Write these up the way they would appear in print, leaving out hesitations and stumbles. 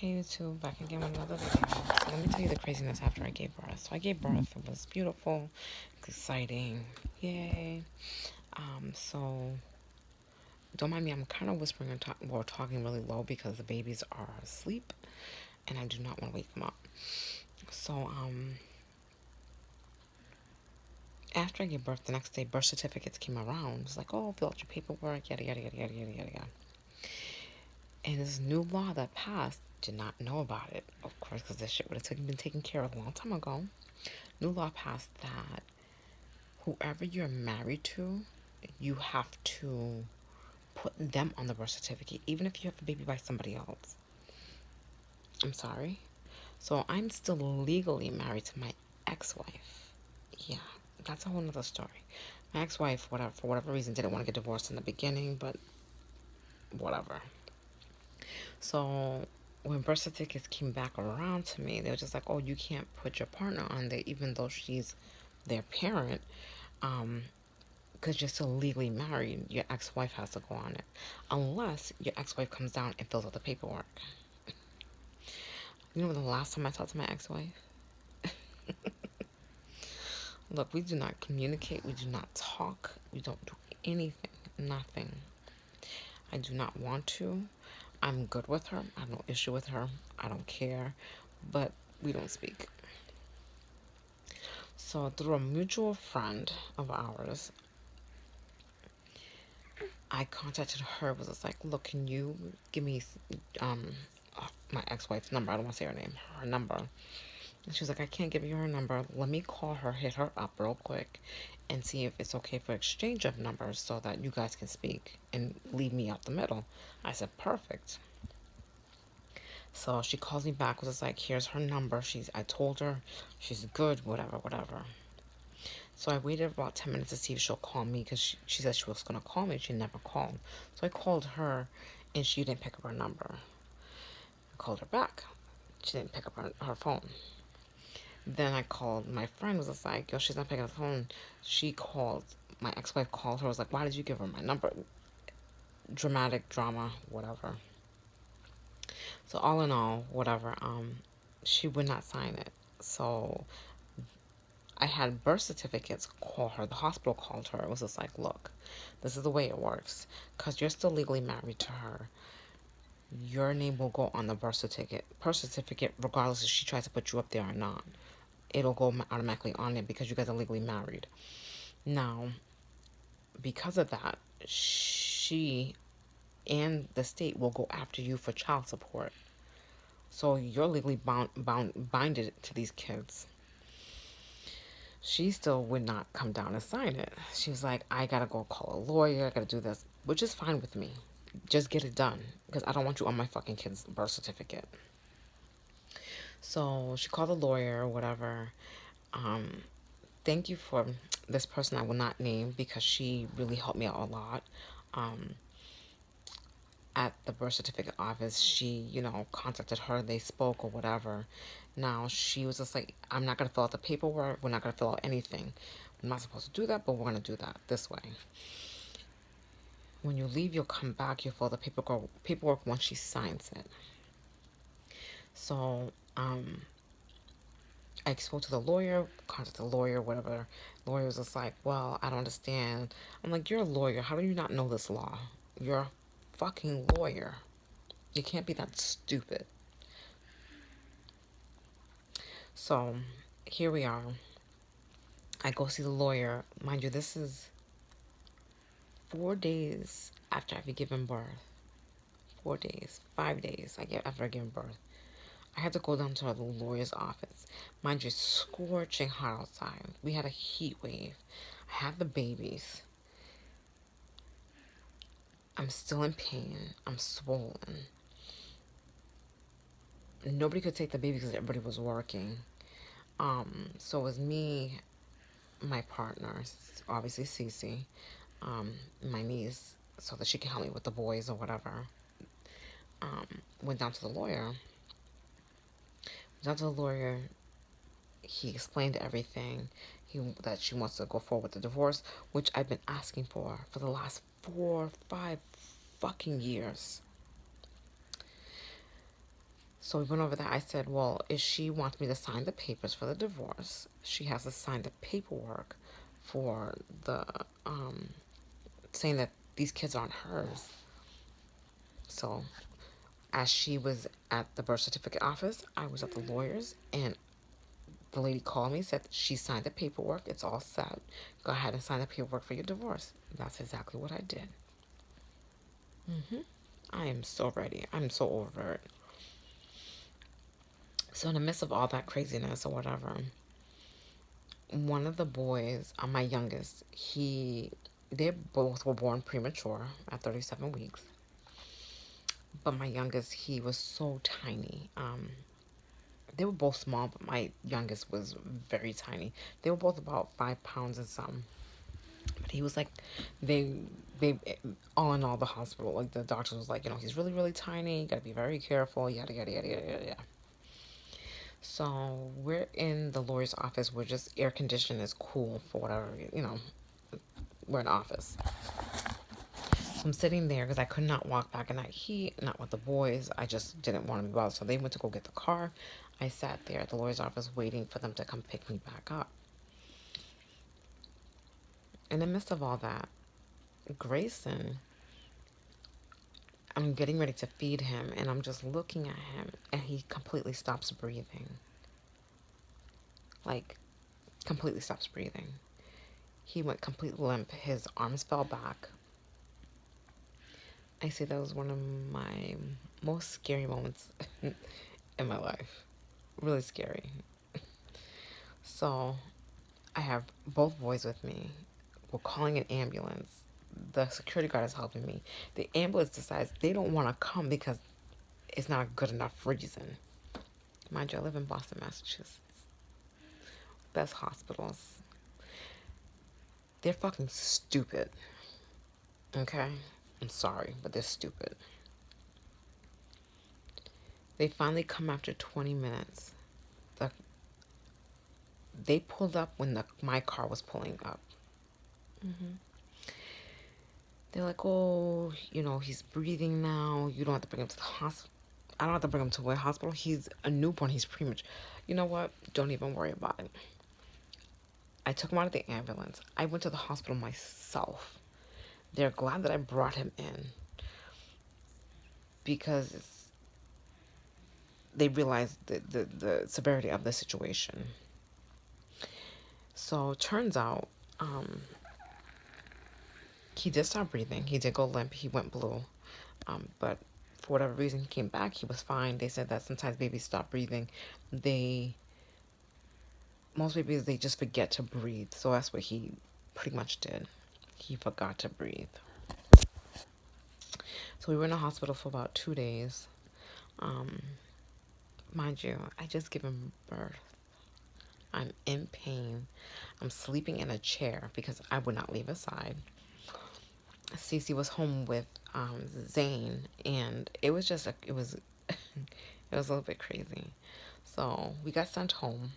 Hey YouTube, back again with another video. So let me tell you the craziness after I gave birth. So I gave birth, it was beautiful, exciting, yay. So don't mind me, I'm kind of whispering and talking really low because the babies are asleep and I do not want to wake them up. So after I gave birth, the next day birth certificates came around. It's like, oh, fill out your paperwork, yada yada yada yada yada yada yada. And this new law that passed, did not know about it, of course, because this shit would have been taken care of a long time ago. New law passed that whoever you're married to, you have to put them on the birth certificate, even if you have a baby by somebody else. I'm sorry. So I'm still legally married to my ex-wife. Yeah, that's a whole nother story. My ex-wife, whatever, for whatever reason, didn't want to get divorced in the beginning, but whatever. So when birth certificates came back around to me, they were just like, oh, you can't put your partner on there, even though she's their parent. Because you're still legally married, your ex-wife has to go on it. Unless your ex-wife comes down and fills out the paperwork. You know the last time I talked to my ex-wife? Look, we do not communicate. We do not talk. We don't do anything. Nothing. I do not want to. I'm good with her. I have no issue with her. I don't care. But we don't speak. So through a mutual friend of ours, I contacted her. Was just like, look, can you give me my ex-wife's number? I don't want to say her name. Her number. And she was like, I can't give you her number. Let me call her, hit her up real quick, and see if it's okay for exchange of numbers so that you guys can speak and leave me out the middle. I said, perfect. So she calls me back, was just like, here's her number. I told her she's good, whatever, whatever. So I waited about 10 minutes to see if she'll call me because she said she was going to call me. She never called. So I called her and she didn't pick up her number. I called her back. She didn't pick up her phone. Then I called my friend, was just like, yo, she's not picking up the phone. She called, my ex-wife called her, was like, why did you give her my number? Dramatic drama, whatever. So all in all, whatever, she would not sign it. So I had birth certificates call her. The hospital called her. It was just like, look, this is the way it works. Because you're still legally married to her. Your name will go on the birth certificate, regardless if she tries to put you up there or not. It'll go automatically on it because you guys are legally married. Now, because of that, she and the state will go after you for child support. So you're legally binded to these kids. She still would not come down and sign it. She was like, I gotta go call a lawyer, I gotta do this, which is fine with me. Just get it done because I don't want you on my fucking kid's birth certificate. So she called a lawyer or whatever. Thank you for this person I will not name because she really helped me out a lot. At the birth certificate office, she, contacted her, they spoke or whatever. Now, she was just like, I'm not going to fill out the paperwork, we're not going to fill out anything. I'm not supposed to do that, but we're going to do that this way. When you leave, you'll come back, you'll fill out the paperwork once she signs it. So, I spoke to the lawyer, contacted the lawyer, whatever. The lawyer was just like, well, I don't understand. I'm like, you're a lawyer. How do you not know this law? You're a fucking lawyer. You can't be that stupid. So, here we are. I go see the lawyer. Mind you, this is 4 days after I've given birth. 4 days, 5 days after I given birth. I had to go down to the lawyer's office. Mind you, scorching hot outside. We had a heat wave. I have the babies. I'm still in pain. I'm swollen. Nobody could take the baby because everybody was working. So it was me, my partner, obviously Cece, my niece, so that she can help me with the boys or whatever. Went down to the lawyer. He explained everything. That she wants to go forward with the divorce, which I've been asking for the last 4, 5 fucking years. So we went over that. I said, well, if she wants me to sign the papers for the divorce, she has to sign the paperwork for the saying that these kids aren't hers. So as she was at the birth certificate office, I was at the lawyer's, and the lady called me, said she signed the paperwork. It's all set. Go ahead and sign the paperwork for your divorce. That's exactly what I did. I am so ready. I'm so over it. So in the midst of all that craziness or whatever, one of the boys, my youngest, they both were born premature at 37 weeks. But my youngest, he was so tiny. They were both small, but my youngest was very tiny. They were both about 5 pounds and some. But he was like, they, they, all in all, the hospital, like the doctor was like, he's really, really tiny. You gotta be very careful. Yada yada yada yada yada. So we're in the lawyer's office. We're just air conditioned, is cool for whatever, we're in the office. So I'm sitting there because I could not walk back in that heat, not with the boys. I just didn't want to be bothered. So they went to go get the car. I sat there at the lawyer's office waiting for them to come pick me back up. In the midst of all that, Grayson, I'm getting ready to feed him, and I'm just looking at him, and he completely stops breathing. Like, completely stops breathing. He went completely limp. His arms fell back. I say that was one of my most scary moments in my life. Really scary. So I have both boys with me. We're calling an ambulance. The security guard is helping me. The ambulance decides they don't want to come because it's not a good enough reason. Mind you, I live in Boston, Massachusetts. Best hospitals. They're fucking stupid. Okay? I'm sorry, but they're stupid. They finally come after 20 minutes. They pulled up when my car was pulling up. They're like, oh, he's breathing now. You don't have to bring him to the hospital. I don't have to bring him to a hospital. He's a newborn. He's premature. You know what? Don't even worry about it. I took him out of the ambulance. I went to the hospital myself. They're glad that I brought him in because they realized the severity of the situation. So it turns out he did stop breathing. He did go limp. He went blue. But for whatever reason, he came back. He was fine. They said that sometimes babies stop breathing. Most babies, they just forget to breathe. So that's what he pretty much did. He forgot to breathe. So we were in the hospital for about 2 days. Mind you, I just given birth. I'm in pain. I'm sleeping in a chair because I would not leave his side. Cece was home with Zane, and it was just it was it was a little bit crazy. So we got sent home,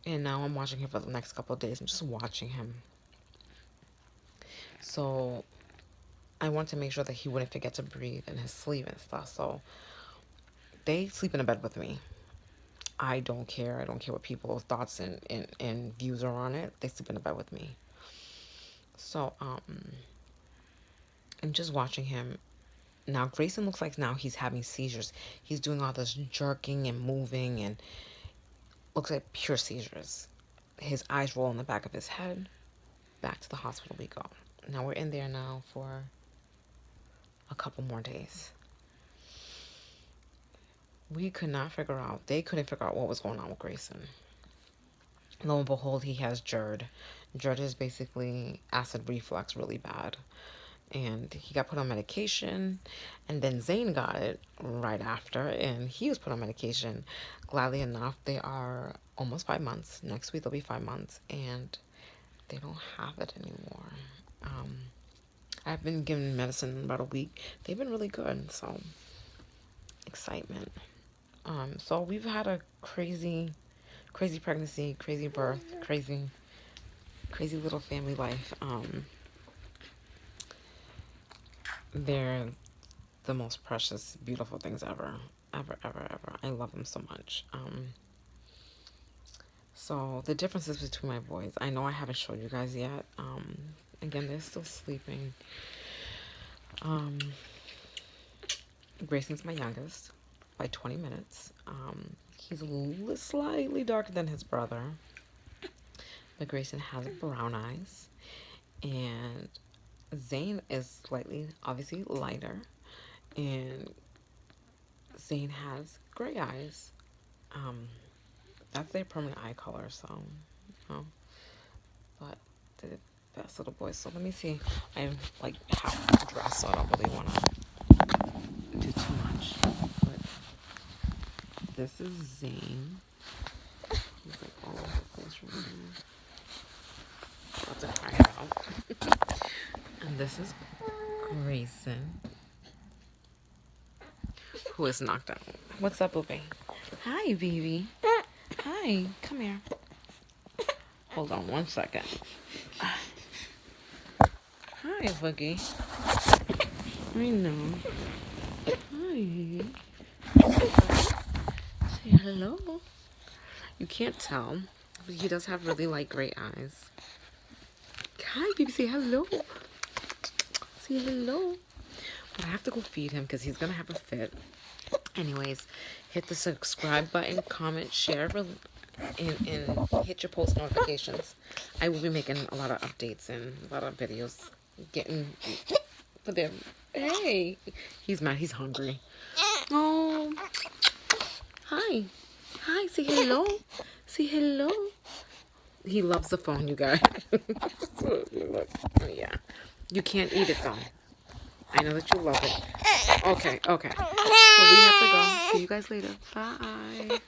and now I'm watching him for the next couple of days. I'm just watching him. So I want to make sure that he wouldn't forget to breathe in his sleep and stuff. So they sleep in a bed with me. I don't care. I don't care what people's thoughts and views are on it. They sleep in a bed with me. So I'm just watching him. Now Grayson looks like now he's having seizures. He's doing all this jerking and moving and looks like pure seizures. His eyes roll in the back of his head. Back to the hospital we go. Now we're in there now for a couple more days. They couldn't figure out what was going on with Grayson. Lo and behold, he has GERD. GERD is basically acid reflux really bad. And he got put on medication, and then Zane got it right after, and he was put on medication. Gladly enough, they are almost 5 months. Next week they'll be 5 months, and they don't have it anymore. I've been given medicine about a week. They've been really good, so excitement. So we've had a crazy pregnancy, crazy birth, crazy little family life. They're the most precious, beautiful things ever. Ever, ever, ever. I love them so much. So the differences between my boys, I know I haven't showed you guys yet. Again, they're still sleeping. Grayson's my youngest by 20 minutes. He's a little slightly darker than his brother, but Grayson has brown eyes, and Zane is slightly, obviously, lighter, and Zane has gray eyes. That's their permanent eye color, so, you know, but the best little boys. So let me see. I'm like half dressed, so I don't really want to do too much. But this is Zane. He's like all over the place right now. About to cry out. And this is Grayson, who is knocked out. What's up, Boopy? Hi, baby. Hi, come here. Hold on 1 second. Hi, Boogie. I know. Hi. Say hello. You can't tell, but he does have really like gray eyes. Hi, baby. Say hello. Say hello. But I have to go feed him because he's gonna have a fit. Anyways, hit the subscribe button, comment, share, and hit your post notifications. I will be making a lot of updates and a lot of videos. Getting for them. Hey, he's mad. He's hungry. Oh, hi, hi. Say hello. Say hello. He loves the phone, you guys. Look. Oh, yeah. You can't eat it though. I know that you love it. Okay. So we have to go. See you guys later. Bye.